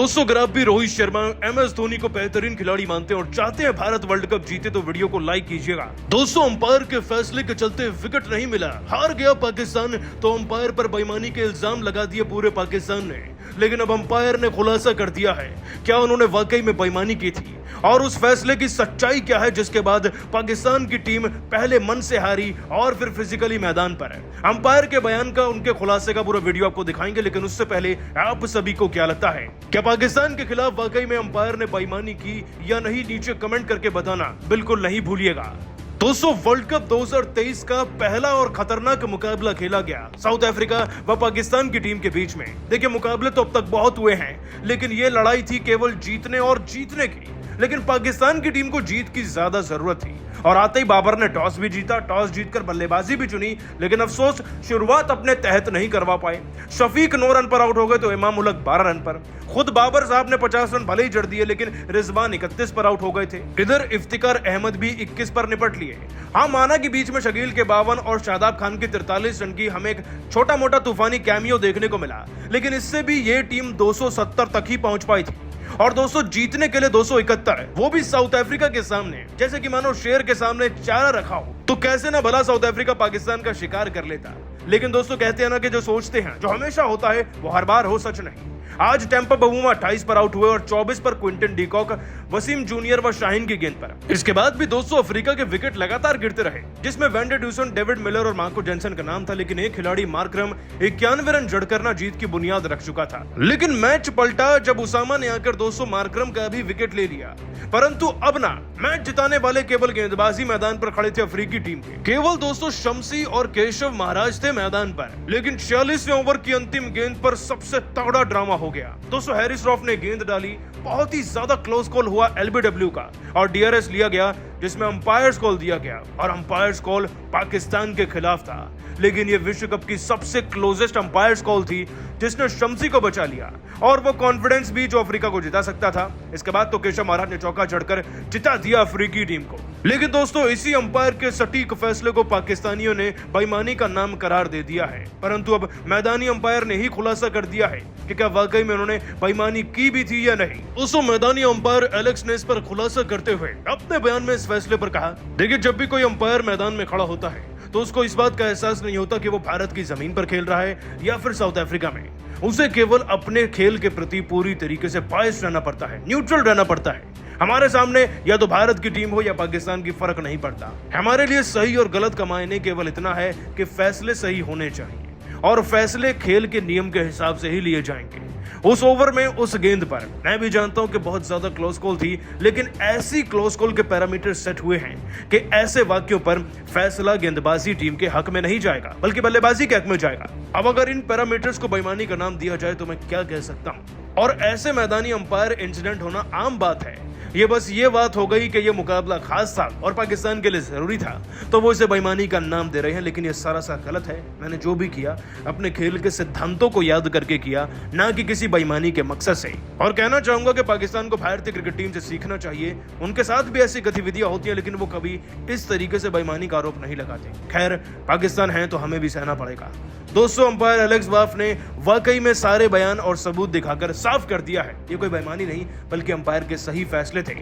दोस्तों अगर आप भी रोहित शर्मा MS धोनी को बेहतरीन खिलाड़ी मानते हैं और चाहते हैं भारत वर्ल्ड कप जीते तो वीडियो को लाइक कीजिएगा। दोस्तों अंपायर के फैसले के चलते विकेट नहीं मिला, हार गया पाकिस्तान, तो अंपायर पर बेईमानी के इल्जाम लगा दिए पूरे पाकिस्तान ने। लेकिन अब अंपायर ने खुलासा कर दिया है क्या उन्होंने वाकई में बेईमानी की थी और उस फैसले की सच्चाई क्या है, जिसके बाद पाकिस्तान की टीम पहले मन से हारी और फिर फिजिकली मैदान पर है। अंपायर के बयान का, उनके खुलासे का पूरा वीडियो आपको दिखाएंगे, लेकिन उससे पहले आप सभी को क्या लगता है, क्या पाकिस्तान के खिलाफ वाकई में अंपायर ने बेईमानी की या नहीं, नीचे कमेंट करके बताना बिल्कुल नहीं भूलिएगा। दोस्तों वर्ल्ड कप 2023 का पहला और खतरनाक मुकाबला खेला गया साउथ अफ्रीका व पाकिस्तान की टीम के बीच में। देखिए मुकाबले तो अब तक बहुत हुए हैं, लेकिन ये लड़ाई थी केवल जीतने और जीतने की। लेकिन पाकिस्तान की टीम को जीत की ज्यादा जरूरत थी और आते ही बाबर ने टॉस भी जीता, टॉस जीतकर बल्लेबाजी भी चुनी, लेकिन अफसोस शुरुआत अपने तहत नहीं करवा पाए। शफीक 9 रन पर आउट हो गए तो इमाम उलग 12 रन पर। खुद बाबर साहब ने 50 रन भले ही जड़ दिए, लेकिन रिजवान 31 पर आउट हो गए थे। इधर इफ्तिकार अहमद भी 21 पर निपट लिए। हाँ माना कि बीच में शकील के 52 और शादाब खान के 43 रन की हमें एक छोटा मोटा तूफानी कैमियो देखने को मिला, लेकिन इससे भी ये टीम 270 तक ही पहुंच पाई थी। और दोस्तों जीतने के लिए 271, वो भी साउथ अफ्रीका के सामने, जैसे कि मानो शेर के सामने चारा रखा हो, तो कैसे ना भला साउथ अफ्रीका पाकिस्तान का शिकार कर लेता। लेकिन दोस्तों कहते हैं ना कि जो सोचते हैं, जो हमेशा होता है, वो हर बार हो सच नहीं। आज टेम्पा बबूमा 28 पर आउट हुए और 24 पर क्विंटन डीकॉक, वसीम जूनियर व शाहीन की गेंद पर। इसके बाद भी दोस्तों अफ्रीका के विकेट लगातार गिरते रहे, जिसमें वेंडर ड्यूसन, डेविड मिलर और मार्को जेनसन का नाम था, लेकिन एक खिलाड़ी मार्करम 91 रन जड़कर ना जीत की बुनियाद रख चुका था। लेकिन मैच पलटा जब उसामा ने आकर 200 मार्करम का भी विकेट ले लिया। परंतु अब ना मैच जिताने वाले केवल गेंदबाजी मैदान पर खड़े थे अफ्रीकी टीम के। केवल दोस्तों शमसी और केशव महाराज थे मैदान पर, लेकिन 46वें ओवर की अंतिम गेंद पर सबसे तगड़ा ड्रामा हो गया। दोस्तों हैरिस रॉफ ने गेंद डाली, बहुत ही ज्यादा क्लोज कॉल हुआ LBW का और DRS लिया गया, जिसमें अंपायर्स कॉल दिया गया और अंपायर्स कॉल पाकिस्तान के खिलाफ था। लेकिन ये विश्व कप की सबसे क्लोजेस्ट अंपायर्स कॉल थी, जिसने शमसी को बचा लिया और वो कॉन्फिडेंस भी जो अफ्रीका को जिता सकता था। इसके बाद तो केशव महाराज ने चौका जड़कर जिता दिया अफ्रीकी टीम को। लेकिन दोस्तों इसी अंपायर के सटीक फैसले को पाकिस्तानियों ने बेईमानी का नाम करार दे दिया है। परंतु अब मैदानी अंपायर ने ही खुलासा कर दिया है कि क्या वाकई में उन्होंने बेईमानी की भी थी या नहीं। दोस्तों मैदानी अंपायर एलेक्स ने इस पर खुलासा करते हुए अपने बयान में इस फैसले पर कहा, देखिए जब भी कोई अंपायर मैदान में खड़ा होता है तो उसको इस बात का एहसास नहीं होता कि वो भारत की जमीन पर खेल रहा है या फिर साउथ अफ्रीका में। उसे केवल अपने खेल के प्रति पूरी तरीके से बायस्ड रहना पड़ता है, न्यूट्रल रहना पड़ता है। हमारे सामने या तो भारत की टीम हो या पाकिस्तान की, फर्क नहीं पड़ता। हमारे लिए सही और गलत का मायने केवल इतना है कि फैसले सही होने चाहिए और फैसले खेल के नियम के हिसाब से ही लिए जाएंगे। उस ओवर में उस गेंद पर मैं भी जानता हूं कि बहुत ज्यादा क्लोज कॉल थी, लेकिन ऐसी क्लोज कॉल के पैरामीटर सेट हुए हैं कि ऐसे वाक्यों पर फैसला गेंदबाजी टीम के हक में नहीं जाएगा बल्कि बल्लेबाजी के हक में जाएगा। अब अगर इन पैरामीटर्स को बेईमानी का नाम दिया जाए तो मैं क्या कह सकता हूं। और ऐसे मैदानी अंपायर इंसिडेंट होना आम बात है। ये बस ये बात हो गई कि ये मुकाबला खास था और पाकिस्तान के लिए जरूरी था, तो वो इसे बेईमानी का नाम दे रहे हैं। लेकिन ये सारा गलत है। मैंने जो भी किया अपने खेल के सिद्धांतों को याद करके किया, ना कि किसी बेईमानी के मकसद से। और कहना चाहूंगा कि पाकिस्तान को भारतीय क्रिकेट टीम से सीखना चाहिए। उनके साथ भी ऐसी गतिविधियां होती हैं, लेकिन वो कभी इस तरीके से बेईमानी का आरोप नहीं लगाते। खैर पाकिस्तान है तो हमें भी सहना पड़ेगा। दोस्तों अंपायर एलेक्स बाफ ने वाकई में सारे बयान और सबूत दिखाकर साफ कर दिया है ये कोई बेईमानी नहीं बल्कि अंपायर के सही फैसले थे।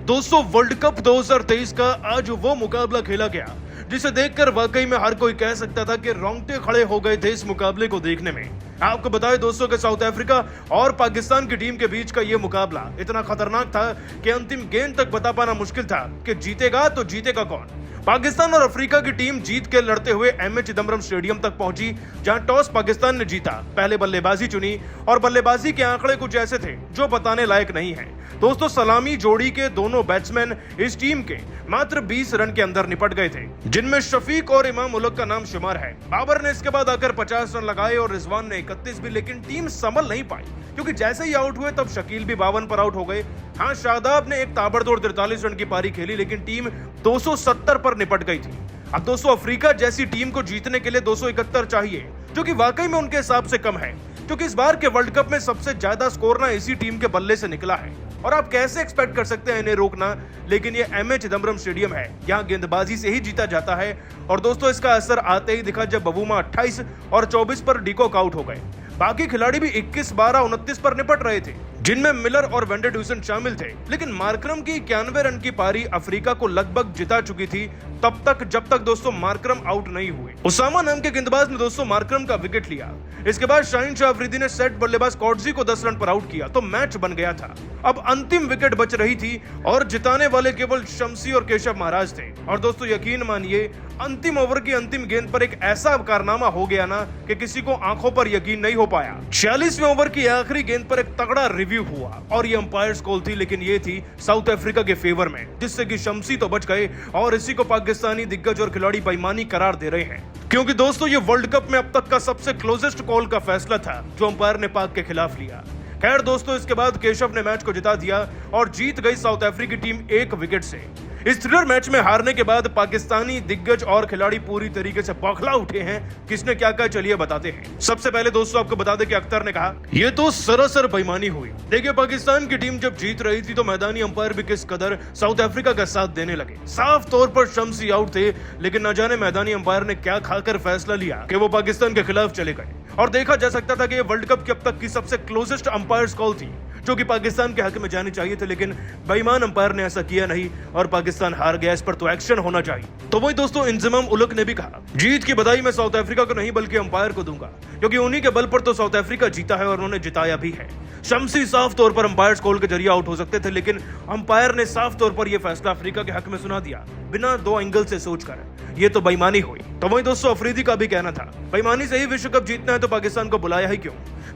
दोस्तों वर्ल्ड कप 2023 का आज वो मुकाबला खेला गया जिसे देखकर वाकई में हर कोई कह सकता था कि रोंगटे खड़े हो गए थे इस मुकाबले को देखने में। आपको बताएं दोस्तों कि साउथ अफ्रीका और पाकिस्तान की टीम के बीच का ये मुकाबला इतना खतरनाक था कि अंतिम गेंद तक बता पाना मुश्किल था कि जीतेगा तो जीतेगा कौन। पाकिस्तान और अफ्रीका की टीम जीत के लड़ते हुए MA चिदम्बरम स्टेडियम तक पहुंची, जहां टॉस पाकिस्तान ने जीता, पहले बल्लेबाजी चुनी और बल्लेबाजी के आंकड़े कुछ ऐसे थे जो बताने लायक नहीं है। दोस्तों सलामी जोड़ी के दोनों बैट्समैन इस टीम के मात्र 20 रन के अंदर निपट गए थे, जिनमें शफीक और इमाम उलग का नाम शुमार है। बाबर ने इसके बाद आकर 50 रन लगाए और रिजवान ने 31 भी, लेकिन टीम संभल नहीं पाई क्योंकि जैसे ही आउट हुए तब शकील भी 52 पर आउट हो गए। हाँ शादाब ने एक ताबड़तोड़ 43 रन की पारी खेली, लेकिन टीम 270 पर निपट गई थी। अब दोस्तों अफ्रीका जैसी टीम को जीतने के लिए 271 चाहिए, जो कि वाकई में उनके हिसाब से कम है, क्योंकि इस बार के वर्ल्ड कप में सबसे ज्यादा स्कोर ना इसी टीम के बल्ले से निकला है। और आप कैसे एक्सपेक्ट कर सकते हैं इन्हें रोकना। लेकिन ये MA चिदम्बरम स्टेडियम है, यहाँ गेंदबाजी से ही जीता जाता है। और दोस्तों इसका असर आते ही दिखा जब बबूमा 28 और 24 पर डीकॉक आउट हो गए। बाकी खिलाड़ी भी 21, 12, 29 पर निपट रहे थे, जिनमें मिलर और वेंडर ड्यूसन शामिल थे। लेकिन मार्करम की 91 रन की पारी अफ्रीका को लगभग जिता चुकी थी तब तक, जब तक दोस्तों मार्करम आउट नहीं हुए। उसामा नाम के गेंदबाज ने दोस्तों मार्करम का विकेट लिया। इसके बाद शाहीन शाह अफरीदी ने सेट बल्लेबाज कॉट्जी को 10 रन पर आउट किया तो मैच बन गया था। अब अंतिम विकेट बच रही थी और जिताने वाले केवल शम्सी और केशव महाराज थे। और दोस्तों यकीन मानिए, अंतिम ओवर की अंतिम गेंद पर एक ऐसा कारनामा हो गया ना कि किसी को आंखों पर यकीन नहीं हो पाया। 46वें ओवर की आखिरी गेंद पर एक तगड़ा रिव्यू हुआ और ये अंपायर्स कॉल थी, लेकिन ये थी साउथ अफ्रीका के फेवर में, जिससे कि शम्सी तो बच गए और इसी को पाकिस्तानी दिग्गज और खिलाड़ी बेईमानी करार दे रहे हैं। क्योंकि दोस्तों ये वर्ल्ड कप में अब तक का सबसे क्लोजेस्ट कॉल का फैसला था जो अंपायर ने पाक के खिलाफ लिया। खैर दोस्तों, इसके बाद केशव ने मैच को जिता दिया और जीत गई साउथ अफ्रीकी टीम 1 विकेट से। इस थ्रिलर मैच में हारने के बाद पाकिस्तानी दिग्गज और खिलाड़ी पूरी तरीके से बौखला उठे हैं। किसने क्या कहा चलिए बताते हैं। सबसे पहले दोस्तों आपको बता दें कि अख्तर ने कहा यह तो सरासर बेईमानी हुई। देखिए, पाकिस्तान की टीम जब जीत रही थी तो मैदानी अंपायर भी किस कदर साउथ अफ्रीका का साथ देने लगे। साफ तौर पर शम्सी आउट थे, लेकिन न जाने मैदानी अंपायर ने क्या खाकर फैसला लिया कि वो पाकिस्तान के खिलाफ चले गए। और देखा जा सकता था कि ये वर्ल्ड कप की अब तक की सबसे क्लोजेस्ट अंपायर्स कॉल थी जो कि पाकिस्तान के हक में जानी चाहिए थे, लेकिन बेईमान अंपायर ने ऐसा किया नहीं और पाकिस्तान हार गया। इस पर तो एक्शन होना चाहिए। तो वही दोस्तों इंजमाम उलक ने भी कहा जीत की बधाई मैं साउथ अफ्रीका को नहीं बल्कि अंपायर को दूंगा, क्योंकि उन्हीं के बल पर तो साउथ अफ्रीका जीता है और उन्होंने जिताया भी है। शम्सी साफ तौर पर अंपायर्स कॉल के जरिए आउट हो सकते थे, लेकिन अंपायर ने साफ तौर पर यह फैसला अफ्रीका के हक में सुना दिया बिना 2 एंगल से सोचकर। ये तो बेईमानी हुई। तो वही दोस्तों अफरीदी का भी कहना था बेईमानी से ही विश्व कप जीतना है तो पाकिस्तान को बुलाया ही क्यों।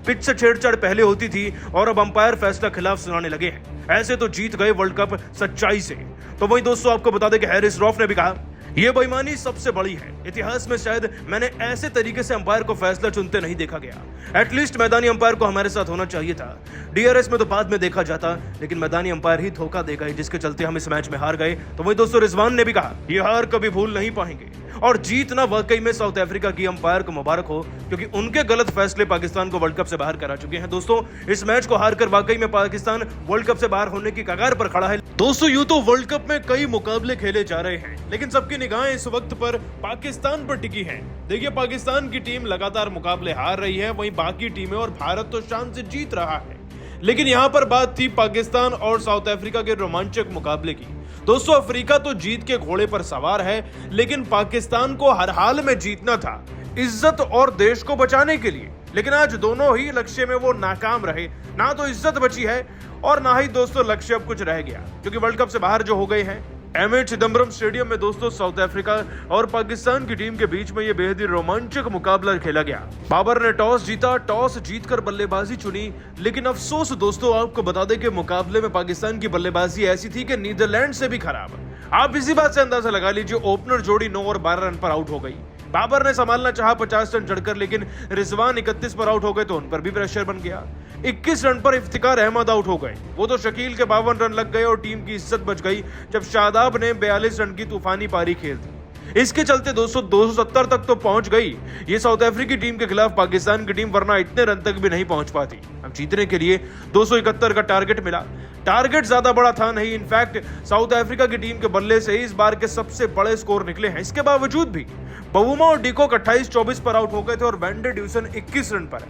पिच से छेड़छाड़ पहले होती थी और अब अंपायर फैसला खिलाफ सुनाने लगे हैं। ऐसे तो जीत गए वर्ल्ड कप सच्चाई से। तो वही दोस्तों आपको बता दें कि हैरिस रॉफ ने भी कहा यह बेईमानी सबसे बड़ी है। इतिहास में शायद मैंने ऐसे तरीके से अंपायर को फैसला चुनते नहीं देखा गया। एटलीस्ट मैदानी अंपायर को हमारे साथ होना चाहिए था। डीआरएस में तो बाद में देखा जाता, लेकिन मैदानी अंपायर ही धोखा दे गए जिसके चलते हम इस मैच में हार गए। तो वही दोस्तों रिजवान ने भी कहा यह हार कभी भूल नहीं पाएंगे और जीतना वाकई में साउथ अफ्रीका की अंपायर को मुबारक हो, क्योंकि उनके गलत फैसले पाकिस्तान को वर्ल्ड कप से बाहर करा चुके हैं। दोस्तों इस मैच को हारकर वाकई में पाकिस्तान वर्ल्ड कप से बाहर होने की कगार पर खड़ा है। दोस्तों यूं तो वर्ल्ड कप में कई मुकाबले खेले जा रहे हैं, लेकिन सबकी निगाहें इस वक्त पर पाकिस्तान पर टिकी हैं। देखिए, पाकिस्तान की टीम लगातार मुकाबले हार रही है, वहीं बाकी टीमें और भारत तो शान से जीत रहा है। लेकिन यहाँ पर बात थी पाकिस्तान और साउथ अफ्रीका के रोमांचक मुकाबले की। दोस्तों अफ्रीका तो जीत के घोड़े पर सवार है, लेकिन पाकिस्तान को हर हाल में जीतना था इज्जत और देश को बचाने के लिए। लेकिन आज दोनों ही लक्ष्य में वो नाकाम रहे। ना तो इज्जत बची है और ना ही दोस्तों लक्ष्य अब कुछ रह गया, क्योंकि वर्ल्ड कप से बाहर जो हो गए हैं। एमए चिदम्बरम स्टेडियम में दोस्तों साउथ अफ्रीका और पाकिस्तान की टीम के बीच में यह बेहद ही रोमांचक मुकाबला खेला गया। बाबर ने टॉस जीता, टॉस जीतकर बल्लेबाजी चुनी, लेकिन अफसोस दोस्तों आपको बता दें कि मुकाबले में पाकिस्तान की बल्लेबाजी ऐसी थी कि नीदरलैंड से भी खराब। आप इसी बात से अंदाजा लगा लीजिए, ओपनर जोड़ी 9 और 12 रन पर आउट हो गई। बाबर ने संभालना चाहा 50 रन चढ़कर, लेकिन रिजवान 31 पर आउट हो गए तो उन पर भी प्रेशर बन गया। 21 रन पर इफ्तिकार अहमद आउट हो गए। वो तो शकील के 52 रन लग गए और टीम की इज्जत बच गई जब शादाब ने 42 रन की तूफानी पारी खेल दी। इसके चलते दोस्तों 270 तक तो पहुंच गई ये साउथ अफ्रीकी टीम के खिलाफ पाकिस्तान की टीम, वरना इतने रन तक भी नहीं पहुंच पाती। अब जीतने के लिए 271 का टारगेट मिला। टारगेट ज्यादा बड़ा था नहीं, इनफैक्ट साउथ अफ्रीका की टीम के बल्ले से इस बार के सबसे बड़े स्कोर निकले हैं। इसके बावजूद भी बवुमा और डिकोक 28-24 पर आउट हो गए थे और वेंडर ड्यूसन 21 रन पर।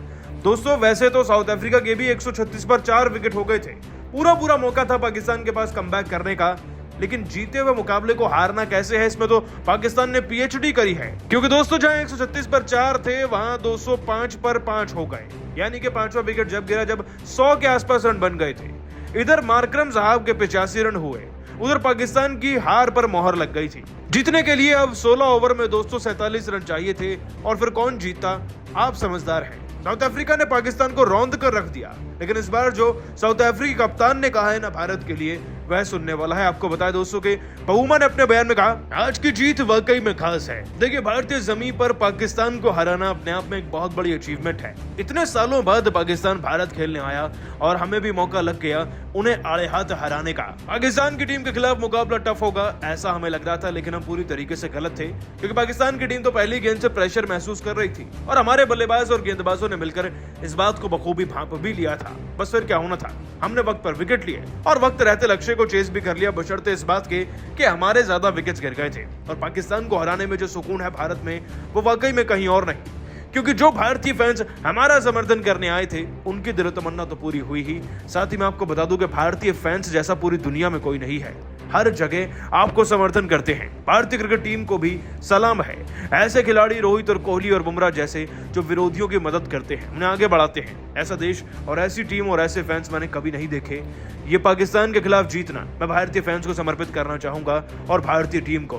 दोस्तों वैसे तो साउथ अफ्रीका के भी 136 पर 4 विकेट हो गए थे। पूरा मौका था पाकिस्तान के पास कमबैक करने का, लेकिन जीते हुए मुकाबले को हारना कैसे है, इसमें तो पाकिस्तान ने पीएचडी करी है। क्योंकि दोस्तों जहां 136 पर 4 थे, वहां 205 पर 5 हो गए, यानी कि 5वां विकेट जब गिरा जब 100 के आसपास रन बन गए थे। इधर मार्करम साहब के 85 रन हुए, उधर पाकिस्तान की हार पर मोहर लग गई थी। जीतने के लिए अब 16 ओवर में दोस्तों 47 रन चाहिए थे, और फिर कौन जीतता, आप समझदार हैं। साउथ अफ्रीका ने पाकिस्तान को रौंद कर रख दिया, लेकिन इस बार जो साउथ अफ्रीकी कप्तान ने कहा है ना भारत के लिए, वह सुनने वाला है। आपको बताया दोस्तों के पवुमा ने अपने बयान में कहा आज की जीत वाकई में खास है। देखिए, भारतीय जमीन पर पाकिस्तान को हराना अपने आप में एक बहुत बड़ी अचीवमेंट है। इतने सालों बाद पाकिस्तान भारत खेलने आया और हमें भी मौका लग गया उन्हें आड़े हाथ हराने का। पाकिस्तान की टीम के खिलाफ मुकाबला टफ होगा ऐसा हमें लग रहा था, लेकिन हम पूरी तरीके से गलत थे, क्योंकि पाकिस्तान की टीम तो पहली गेंद से प्रेशर महसूस कर रही थी और हमारे बल्लेबाज और गेंदबाजों ने मिलकर इस बात को बखूबी भांप भी लिया था। बस फिर क्या होना था, हमने वक्त पर विकेट लिए और वक्त रहते लक्ष्य को चेस भी कर लिया, बशर्ते इस बात के कि हमारे ज्यादा विकेट्स गिर गए थे। और पाकिस्तान को हराने में जो सुकून है भारत में, वो वाकई में कहीं और नहीं। क्योंकि जो भारतीय फैंस हमारा समर्थन करने आए थे उनकी दिल तमन्ना तो पूरी हुई ही। साथ ही मैं आपको बता दूं कि भारतीय फैंस जैसा पूरी दुनिया में कोई नहीं है। हर जगह आपको समर्थन करते हैं। भारतीय क्रिकेट टीम को भी सलाम है। ऐसे खिलाड़ी रोहित और कोहली और बुमराह जैसे जो विरोधियों की मदद करते हैं, उन्हें आगे बढ़ाते हैं। ऐसा देश और ऐसी टीम और ऐसे फैंस मैंने कभी नहीं देखे। ये पाकिस्तान के खिलाफ जीतना मैं भारतीय फैंस को समर्पित करना चाहूंगा और भारतीय टीम को।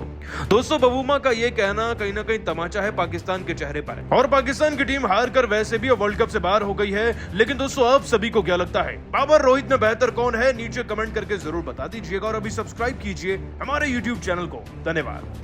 दोस्तों, बबूमा का ये कहना कहीं ना कहीं तमाचा है पाकिस्तान के चेहरे पर। और पाकिस्तान की टीम हार कर वैसे भी वर्ल्ड कप से बाहर हो गई है। लेकिन दोस्तों, आप सभी को क्या लगता है, बाबर रोहित में बेहतर कौन है? नीचे कमेंट करके जरूर बता दीजिएगा और अभी सब्सक्राइब कीजिए हमारे YouTube चैनल को। धन्यवाद।